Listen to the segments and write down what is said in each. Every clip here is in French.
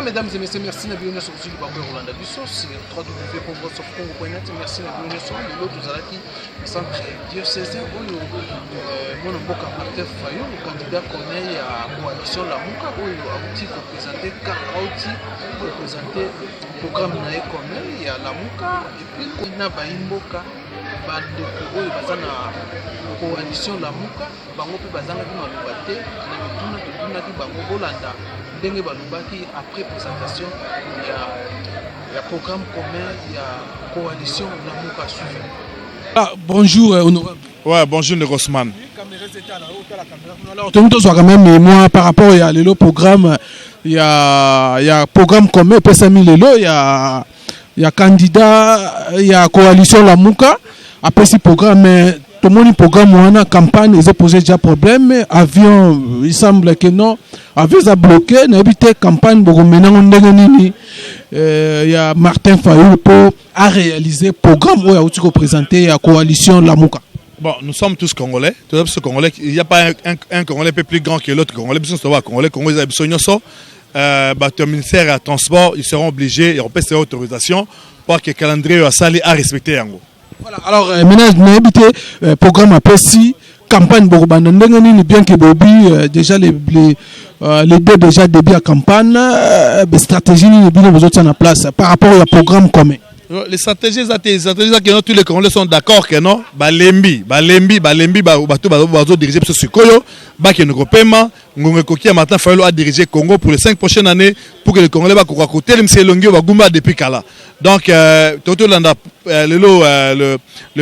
mesdames et messieurs, merci de venir sur le Roland Dabusso, c'est www.voiceofcongo.net. Merci de venir sur l'autre Zalaki, centre diocésain. Mon Mboka Martin Fayou, le candidat qu'on est à coalition Lamuka, où il a représenté Karauti, représenté le programme Nae Kone, il y a Lamuka, et puis on a Baimboka, Bandeko, il y a la coalition Lamuka, Bango Bazanga qui m'a lobaté, on a dit Bango Bolanda. Après présentation, il y a programme commun, il y a coalition Lamuka suivi. Ah, bonjour, honorable. Ouais, bonjour, Negosman. Alors, tout le monde soit quand même, moi, par rapport à le programme, il y a programme commun, il y a candidat, il y a coalition Lamuka. Après ce programme, tout le monde programme ou en campagne, ils ont posé déjà problème. Avion, il semble que non. Avion a bloqué, il y a évité campagne pour maintenant il y a Martin Fayou pour réaliser le programme où il y a présenté la coalition Lamuka. Bon, nous sommes tous Congolais. Tous Congolais. Il n'y a pas un Congolais plus grand que l'autre Congolais. Congolais, le ministère des Transports, ils seront obligés, ils ont payé autorisation pour que le calendrier à respecter. Voilà, alors maintenant, le programme après si campagne bien que Bobby déjà les deux déjà début à campagne, les stratégies sont en place par rapport au programme commun. Les stratégies que tous les Congolais sont d'accord que non, balembi diriger ce Koyo, nous paiement, Martin Fayou a dirigé Congo pour les 5 prochaines années pour que les Congolais va côté depuis Kala. Donc le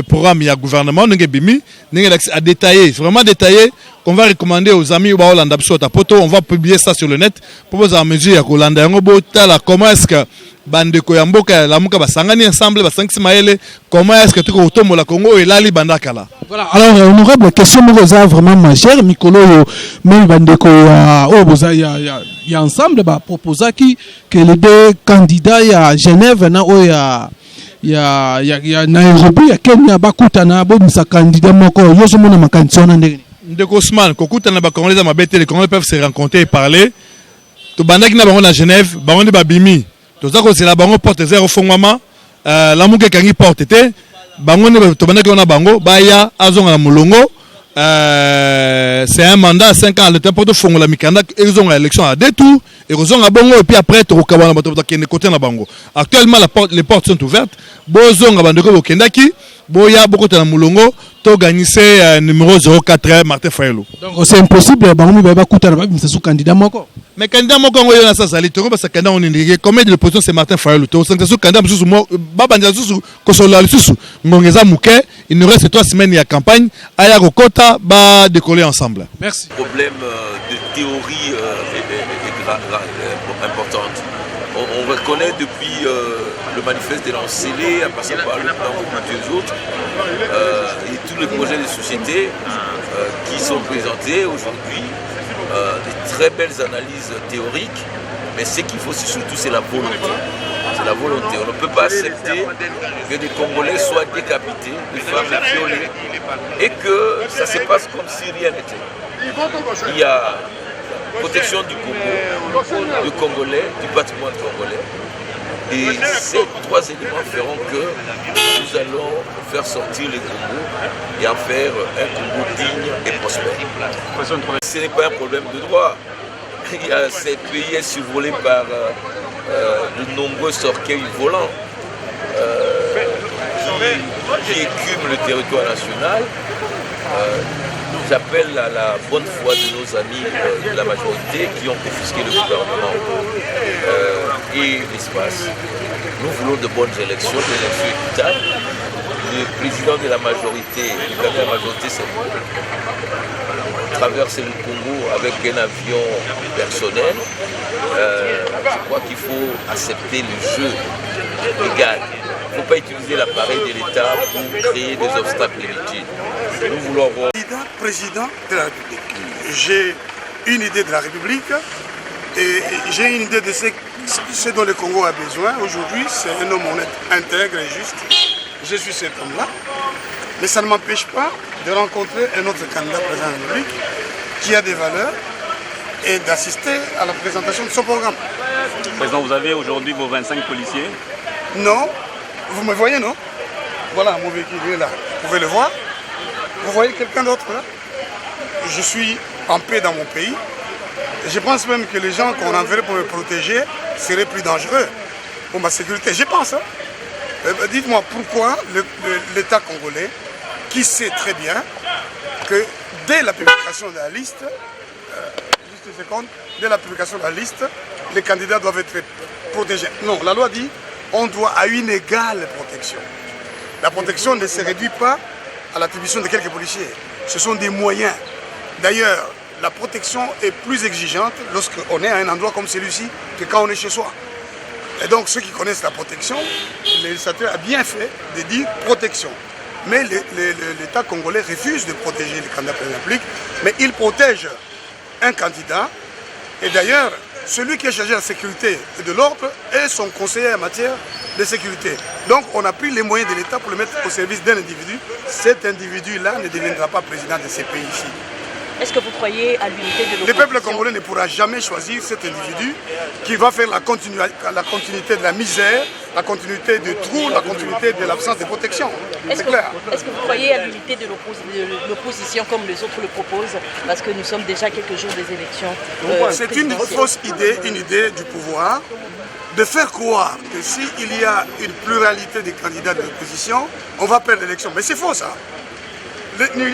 programme il y a gouvernement a détaillé, vraiment détaillé qu'on va recommander aux amis on va publier ça sur le net pour vous en mesure comment est-ce que bandeko ya mboka Lamuka basangani ensemble basangisi maele comment est-ce que tu kotombo la Congo et lali bandakala. Voilà, alors honorable question vraiment majeure mikolo même bandeko il y a ensemble proposer que les deux candidats il y a Genève na il y a Nairobi il y a Kenya bakutana bomisa candidat moko yoso mona makandiso na ndenge ndeko Ousmane kokutana ba Congolais mabete les Congolais peuvent se rencontrer et parler to bandaki na bango na Genève bango ndi babimi tozako c'est la bango porte zéro fongwama Lamuka kangi porte te bango ne to bandaki na bango baya azonga na mulongo c'est un mandat à 5 ans le temps pour de fongola mikanda ils ont l'élection à deux tours et ils ont bongo et puis après to kabana bato qui ne côté na bango actuellement les portes sont ouvertes bozonga bandeko bokendaki boya bokota na mulongo to gagner numéro 04 Martin Fayou. Donc c'est impossible bango ba kutana ba misa candidat moko. Mais candidat moko ngoyo na sasa litoro parce que candidat on indiqué combien de l'opposition c'est Martin Fayou to sanka sous candidat mususu ba banda susu ko solo susu ngongeza muke il nous reste 3 semaines ya campagne aya kokota ba décoller ensemble. Merci. Problème de théorie importante. On reconnaît depuis le manifeste de l'Ancélé, en passant par le plan et les autres, et tous les projets de société qui sont présentés aujourd'hui, des très belles analyses théoriques, mais ce qu'il faut surtout c'est la volonté. C'est la volonté. On ne peut pas accepter que des Congolais soient décapités, des femmes violées, et que ça se passe comme si rien n'était. Il y a protection du Congo, du Congolais, du patrimoine congolais. Et ces 3 éléments feront que nous allons faire sortir le Congo et en faire un Congo digne et prospère. Ce n'est pas un problème de droit. Ce pays est survolé par de nombreux orgueils volants qui écument le territoire national. J'appelle à la bonne foi de nos amis de la majorité qui ont confisqué le gouvernement et l'espace. Nous voulons de bonnes élections, des élections équitables. Le président de la majorité, c'est traverser le Congo avec un avion personnel. Je crois qu'il faut accepter le jeu légal. Il ne faut pas utiliser l'appareil de l'État pour créer des obstacles inutiles. Nous voulons avoir... Président de la République. J'ai une idée de la République et j'ai une idée de ce dont le Congo a besoin. Aujourd'hui, c'est un homme honnête, intègre et juste. Je suis cet homme-là. Mais ça ne m'empêche pas de rencontrer un autre candidat président de la République qui a des valeurs et d'assister à la présentation de son programme. Président, vous avez aujourd'hui vos 25 policiers? Non, vous me voyez, non? Voilà, mon véhicule est là. Vous pouvez le voir. Vous voyez quelqu'un d'autre là? Je suis en paix dans mon pays. Je pense même que les gens qu'on enverrait pour me protéger seraient plus dangereux pour ma sécurité. Je pense. Hein? Dites-moi pourquoi l'État congolais, qui sait très bien que dès la publication de la liste, juste une seconde, dès la publication de la liste, les candidats doivent être protégés. Non, la loi dit on doit à une égale protection. La protection ne se réduit pas à l'attribution de quelques policiers. Ce sont des moyens. D'ailleurs, la protection est plus exigeante lorsqu'on est à un endroit comme celui-ci que quand on est chez soi. Et donc, ceux qui connaissent la protection, le législateur a bien fait de dire protection. Mais l'État congolais refuse de protéger les candidats président de la République, mais il protège un candidat. Et d'ailleurs, celui qui est chargé de la sécurité et de l'ordre est son conseiller en matière de sécurité. Donc, on a pris les moyens de l'État pour le mettre au service d'un individu. Cet individu-là ne deviendra pas président de ces pays-ci. Est-ce que vous croyez à l'unité de l'opposition? Le peuple congolais ne pourra jamais choisir cet individu qui va faire la continuité de la misère, la continuité du trou, la continuité de l'absence de protection. Est-ce que vous croyez à l'unité de l'opposition comme les autres le proposent? Parce que nous sommes déjà quelques jours des élections. C'est une fausse idée, une idée du pouvoir, de faire croire que s'il y a une pluralité des candidats de l'opposition, on va perdre l'élection. Mais c'est faux ça.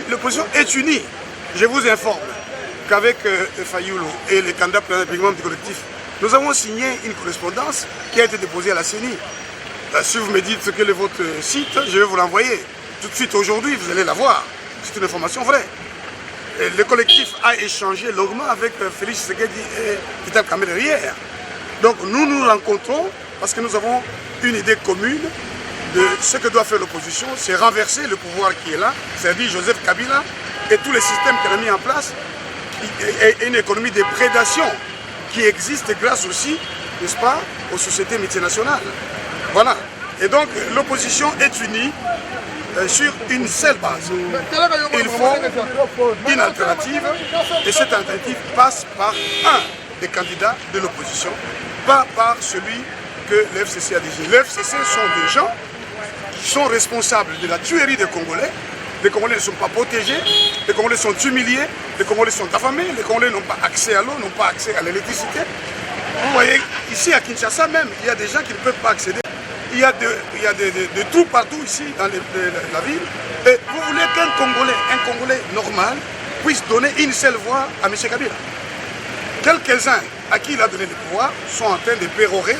L'opposition est unie. Je vous informe qu'avec Fayoulou et les candidats membres du collectif, nous avons signé une correspondance qui a été déposée à la CENI. Si vous me dites ce que est votre site, je vais vous l'envoyer. Tout de suite aujourd'hui, vous allez la voir. C'est une information vraie. Et le collectif a échangé longuement avec Félix Tshisekedi et Vital Kamerhe hier. Donc nous nous rencontrons parce que nous avons une idée commune de ce que doit faire l'opposition, c'est renverser le pouvoir qui est là, c'est-à-dire Joseph Kabila, et tous les systèmes qu'elle a mis en place, et une économie de prédation qui existe grâce aussi, n'est-ce pas, aux sociétés multinationales. Voilà. Et donc l'opposition est unie sur une seule base. Il faut une alternative, et cette alternative passe par un des candidats de l'opposition, pas par celui que l'FCC a désigné. L'FCC sont des gens qui sont responsables de la tuerie des Congolais. Les Congolais ne sont pas protégés, les Congolais sont humiliés, les Congolais sont affamés, les Congolais n'ont pas accès à l'eau, n'ont pas accès à l'électricité. Vous voyez, ici à Kinshasa même, il y a des gens qui ne peuvent pas accéder. Il y a de tout partout ici dans la ville. Et vous voulez qu'un Congolais normal, puisse donner une seule voix à M. Kabila. Quelques-uns à qui il a donné le pouvoir sont en train de pérorer.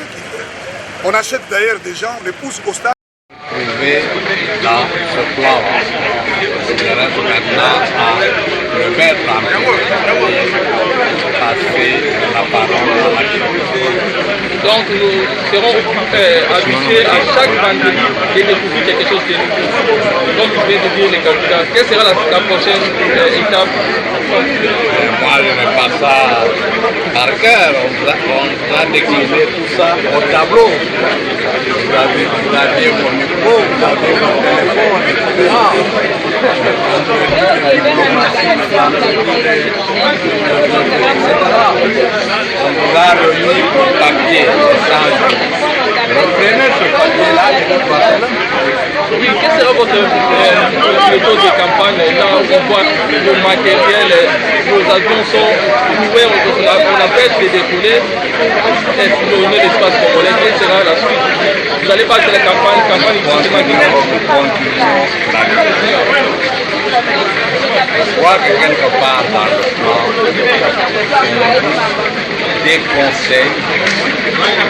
On achète d'ailleurs des gens, on les pousse au stade. Trouver dans ce plan. Je reste maintenant à le mettre en passer la parole à la chef. Donc nous serons habitués à chaque vendredi de découvrir quelque chose de nouveau. Donc je vais te dire les candidats, quelle sera la prochaine étape? Moi je n'ai pas ça par cœur, on a décliné tout ça au tableau. Vous avez mon micro, vous avez mon téléphone, etc. On vous a remis le papier. Reprenez ce papier-là et oui, quelle sera votre méthode de campagne? Là, on voit vos matériels, vos avions sont ouverts, on empêche de décoller et sillonner l'espace congolais. Quelle sera la suite? Vous n'allez pas faire la campagne Je crois que quelque part dans le plan, des conseils,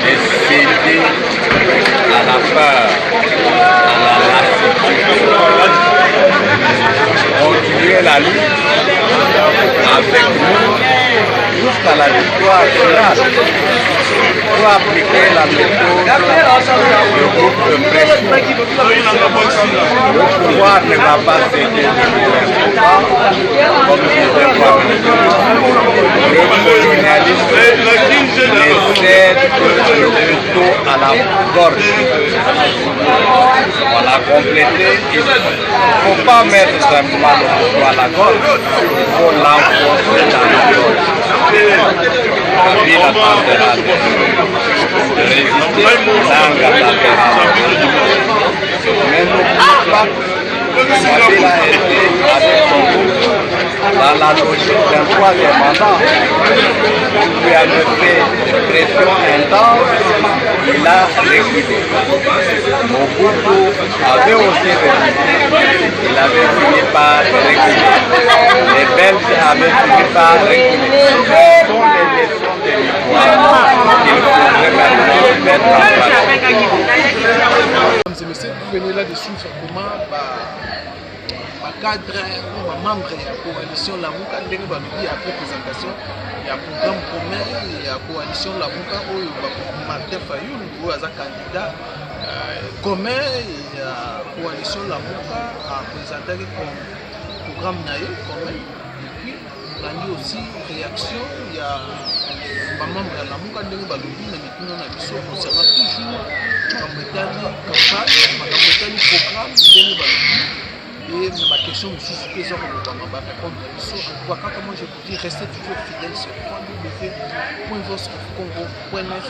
de céder à la peur, à la lassitude, continuer la lutte avec nous jusqu'à la victoire finale. Pour appliquer la méthode du groupe de pression. Le pouvoir ne va pas céder comme disait le colonialisme ne cède que le couteau à la gorge. On l'a complété, il ne faut pas mettre simplement le couteau à la gorge, il faut l'enfoncer dans la gorge. La ville attendra. de résister langue à la personne. Mais n'oubliez pas que Kabila a été avec son groupe dans la logique d'un troisième mandat. Il lui avait fait des pressions intenses, il a reculé. Mobutu avait aussi reculé, il avait fini par reculer. Les Belges avaient fini par reculer. Ce sont les leçons de l'histoire qu'il faudrait maintenant mettre en pratique. Mesdames et messieurs, vous venez là de suivre comment cadre ou membre de la coalition Lamuka ndenge balobi ya présentation ya programme commun ya coalition Lamuka oyo Martin Fayulu oyo aza candidat commun ya coalition Lamuka a présenté comme programme naye commun et puis nandi aussi réaction ya membre ya Lamuka ndenge balobi na mikino na biso concernant toujours makambo etali campagne makambo etali programme ndenge balobi. Et ma question me suit que ça va répondre à ça. En tout cas, moi je vous dis, restez toujours fidèles sur www.voscongo.net.